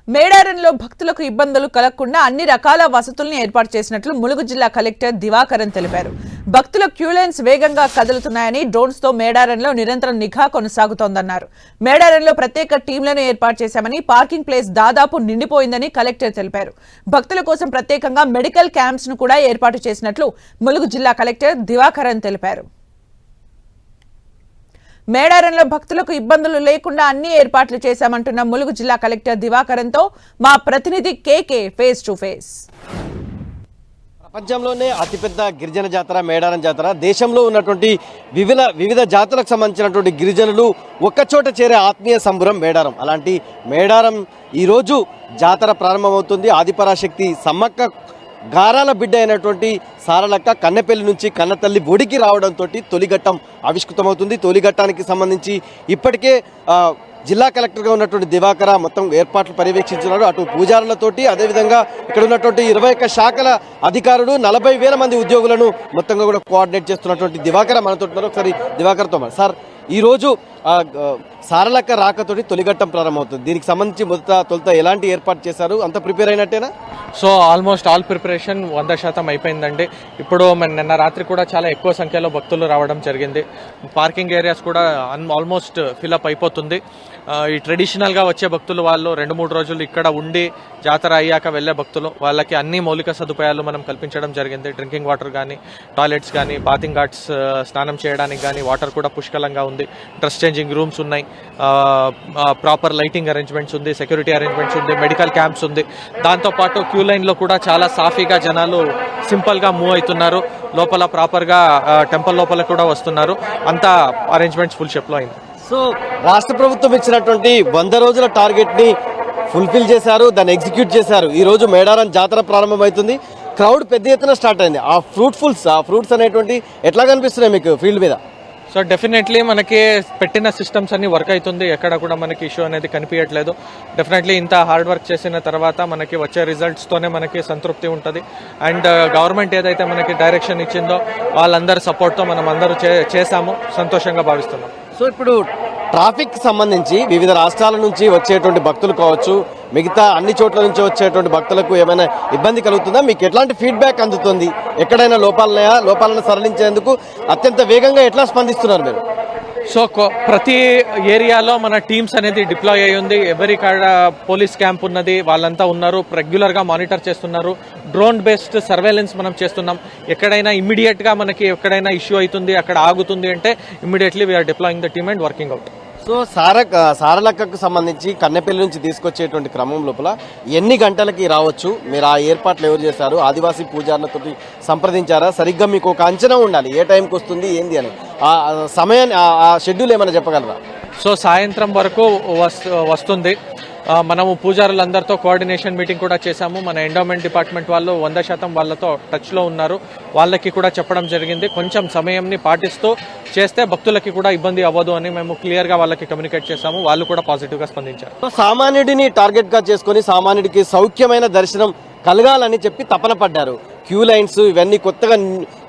మేడారంలో భక్తులకు ఇబ్బందులు కలగకుండా అన్ని రకాల వసతులను ఏర్పాటు చేసినట్లు ములుగు జిల్లా కలెక్టర్ దివాకరన్ తెలిపారు. భక్తుల క్యూలైన్స్ వేగంగా కదులుతున్నాయని డ్రోన్స్ తో మేడారంలో నిరంతరం నిఘా కొనసాగుతోందన్నారు. మేడారంలో ప్రత్యేక టీంలను ఏర్పాటు చేశామని, పార్కింగ్ ప్లేస్ దాదాపు నిండిపోయిందని కలెక్టర్ తెలిపారు. భక్తుల కోసం ప్రత్యేకంగా మెడికల్ క్యాంప్స్ ను కూడా ఏర్పాటు చేసినట్లు ములుగు జిల్లా కలెక్టర్ దివాకరన్ తెలిపారు. మేడారంలో భక్తులకు ఇబ్బందులు లేకుండా అన్ని ఏర్పాట్లు చేశామంటున్న ములుగు జిల్లా కలెక్టర్ దివాకరన్ తో మా ప్రతినిధి కేకే ఫేస్ టు ఫేస్. ప్రపంచంలోనే అతిపెద్ద గిరిజన జాతర మేడారం జాతర. దేశంలో ఉన్నటువంటి వివిధ జాతులకు సంబంధించినటువంటి గిరిజనులు ఒక్కచోట చేరే ఆత్మీయ సంబురం మేడారం. అలాంటి మేడారం ఈరోజు జాతర ప్రారంభమవుతుంది. ఆదిపరాశక్తి సమ్మక్క గారాల బిడ్డ అయినటువంటి సారలక్క కన్నెపల్లి నుంచి కన్నతల్లి ఒడికి రావడంతో తొలిఘట్టం ఆవిష్కృతమవుతుంది. తొలిఘట్టానికి సంబంధించి ఇప్పటికే జిల్లా కలెక్టర్గా ఉన్నటువంటి దివాకర మొత్తం ఏర్పాట్లు పర్యవేక్షించున్నారు. అటు పూజారులతోటి, అదేవిధంగా ఇక్కడ ఉన్నటువంటి 21 శాఖల అధికారులు, 40,000 మంది ఉద్యోగులను మొత్తంగా కూడా కోఆర్డినేట్ చేస్తున్నటువంటి దివాకర మనతో ఉన్నారు. ఒకసారి దివాకర్తో సార్, ఈరోజు సారలక్క రాకతోటి తొలిఘట్టం ప్రారంభమవుతుంది. దీనికి సంబంధించి తొలుత ఎలాంటి ఏర్పాటు చేశారు? అంత ప్రిపేర్ అయినట్టేనా? సో ఆల్మోస్ట్ ఆల్ ప్రిపరేషన్ 100% అయిపోయిందండి. ఇప్పుడు నిన్న రాత్రి కూడా చాలా ఎక్కువ సంఖ్యలో భక్తులు రావడం జరిగింది. పార్కింగ్ ఏరియాస్ కూడా ఆల్మోస్ట్ ఫిల్అప్ అయిపోతుంది. ఈ ట్రెడిషనల్గా వచ్చే భక్తులు వాళ్ళు 2-3 రోజులు ఇక్కడ ఉండి జాతర అయ్యాక వెళ్ళే భక్తులు వాళ్ళకి అన్ని మౌలిక సదుపాయాలు మనం కల్పించడం జరిగింది. డ్రింకింగ్ వాటర్ కానీ, టాయిలెట్స్ కానీ, బాతింగ్ ఘాట్స్ స్నానం చేయడానికి కానీ వాటర్ కూడా పుష్కలంగా ఉంది. డ్రెస్ చేంజింగ్ రూమ్స్ ఉన్నాయి, ప్రాపర్ లైటింగ్ అరేంజ్మెంట్స్ ఉంది, సెక్యూరిటీ అరేంజ్మెంట్స్ ఉంది, మెడికల్ క్యాంప్స్ ఉంది. దాంతోపాటు క్యూ లైన్లో కూడా చాలా సాఫీగా జనాలు సింపుల్గా మూవ్ అవుతున్నారు. లోపల ప్రాపర్గా టెంపుల్ లోపల కూడా వస్తున్నారు. అంతా అరేంజ్మెంట్స్ ఫుల్ షేప్లో అయింది. సో రాష్ట్ర ప్రభుత్వం ఇచ్చినటువంటి 100 రోజుల టార్గెట్ ని ఫుల్ఫిల్ చేశారు, దాన్ని ఎగ్జిక్యూట్ చేశారు. ఈ రోజు మేడారం జాతర ప్రారంభమవుతుంది. క్రౌడ్ పెద్ద ఎత్తున స్టార్ట్ అయింది. ఆ ఫ్రూట్స్ అనేటువంటి ఎట్లా కనిపిస్తున్నాయి మీకు ఫీల్డ్ మీద? సో డెఫినెట్లీ మనకి పెట్టిన సిస్టమ్స్ అన్ని వర్క్ అవుతుంది. ఎక్కడ కూడా మనకి ఇష్యూ అనేది కనిపించట్లేదు. డెఫినెట్లీ ఇంత హార్డ్ వర్క్ చేసిన తర్వాత మనకి వచ్చే రిజల్ట్స్తోనే మనకి సంతృప్తి ఉంటుంది. అండ్ గవర్నమెంట్ ఏదైతే మనకి డైరెక్షన్ ఇచ్చిందో వాళ్ళందరి సపోర్ట్తో మనం అందరూ చేశాము, సంతోషంగా భావిస్తున్నాం. సో ఇప్పుడు ట్రాఫిక్ సంబంధించి వివిధ రాష్ట్రాల నుంచి వచ్చేటువంటి భక్తులు కావచ్చు, మిగతా అన్ని చోట్ల నుంచి వచ్చేటువంటి భక్తులకు ఏమైనా ఇబ్బంది కలుగుతుందా? మీకు ఎట్లాంటి ఫీడ్బ్యాక్ అందుతుంది? ఎక్కడైనా లోపాలున్నాయా? లోపాలను సరళించేందుకు అత్యంత వేగంగా ఎట్లా స్పందిస్తున్నారు మీరు? సో ప్రతి ఏరియాలో మన టీమ్స్ అనేది డిప్లాయ్ అయ్యి ఉంది. ఎవరి కాడ పోలీస్ క్యాంప్ ఉన్నది, వాళ్ళంతా ఉన్నారు, రెగ్యులర్గా మానిటర్ చేస్తున్నారు. డ్రోన్ బేస్డ్ సర్వేలెన్స్ మనం చేస్తున్నాం. ఎక్కడైనా ఇమ్మీడియట్గా మనకి ఎక్కడైనా ఇష్యూ అవుతుంది, అక్కడ ఆగుతుంది అంటే immediately we're deploying the team and working out. So సారలక్కకు సంబంధించి కన్నెపల్లి నుంచి తీసుకొచ్చేటువంటి క్రమం లోపల ఎన్ని గంటలకి రావచ్చు? మీరు ఆ ఏర్పాట్లు ఎవరు చేశారు? ఆదివాసీ పూజారులతో సంప్రదించారా? సరిగ్గా మీకు ఒక అంచనా ఉండాలి, ఏ టైంకి వస్తుంది ఏంది అని. ఆ సమయాన్ని, ఆ షెడ్యూల్ ఏమైనా చెప్పగలరా? సో సాయంత్రం వరకు వస్తుంది. మనము పూజారులందరితో కోఆర్డినేషన్ మీటింగ్ కూడా చేశాము. మన ఎండోమెంట్ డిపార్ట్మెంట్ వాళ్ళు 100% వాళ్ళతో టచ్లో ఉన్నారు. వాళ్ళకి కూడా చెప్పడం జరిగింది, కొంచెం సమయంని పాటిస్తూ చేస్తే భక్తులకి కూడా ఇబ్బంది అవ్వదు అని మేము క్లియర్గా వాళ్ళకి కమ్యూనికేట్ చేశాము. వాళ్ళు కూడా పాజిటివ్గా స్పందించారు. సామాన్యుడిని టార్గెట్గా చేసుకుని సామాన్యుడికి సౌఖ్యమైన దర్శనం కలగాలని చెప్పి తపన పడ్డారు. క్యూ లైన్స్ ఇవన్నీ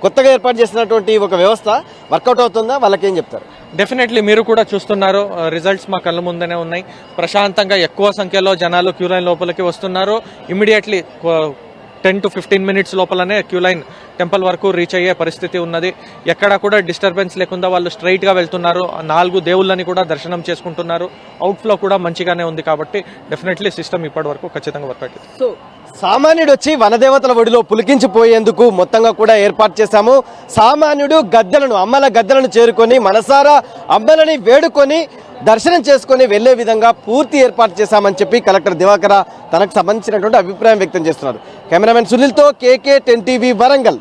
కొత్తగా ఏర్పాటు చేసినటువంటి ఒక వ్యవస్థ వర్కౌట్ అవుతుందా? వాళ్ళకేం చెప్తారు? డెఫినెట్లీ మీరు కూడా చూస్తున్నారు, రిజల్ట్స్ మా కళ్ళ ముందనే ఉన్నాయి. ప్రశాంతంగా ఎక్కువ సంఖ్యలో జనాలు క్యూ లైన్ లోపలికి వస్తున్నారు. ఇమ్మీడియట్లీ 10 to 15 మినిట్స్ లోపలనే క్యూ లైన్ టెంపుల్ వరకు రీచ్ అయ్యే పరిస్థితి ఉన్నది. ఎక్కడా కూడా డిస్టర్బెన్స్ లేకుండా వాళ్ళు స్ట్రైట్గా వెళ్తున్నారు. 4 దేవుళ్ళని కూడా దర్శనం చేసుకుంటున్నారు. అవుట్ఫ్లో కూడా మంచిగానే ఉంది. కాబట్టి డెఫినెట్లీ సిస్టమ్ ఇప్పటి వరకు ఖచ్చితంగా వర్క్ అవుతుంది. సో సామాన్యుడు వచ్చి వనదేవతల ఒడిలో పులికించిపోయేందుకు మొత్తంగా కూడా ఏర్పాటు చేశాము. సామాన్యుడు అమ్మల గద్దెలను చేరుకొని మనసారా అమ్మలని వేడుకొని దర్శనం చేసుకుని వెళ్లే విధంగా పూర్తి ఏర్పాటు చేశామని చెప్పి కలెక్టర్ దివాకర తనకు సంబంధించినటువంటి అభిప్రాయం వ్యక్తం చేస్తున్నారు. కెమెరామెన్ సునీల్తో కేకే 10 TV వరంగల్.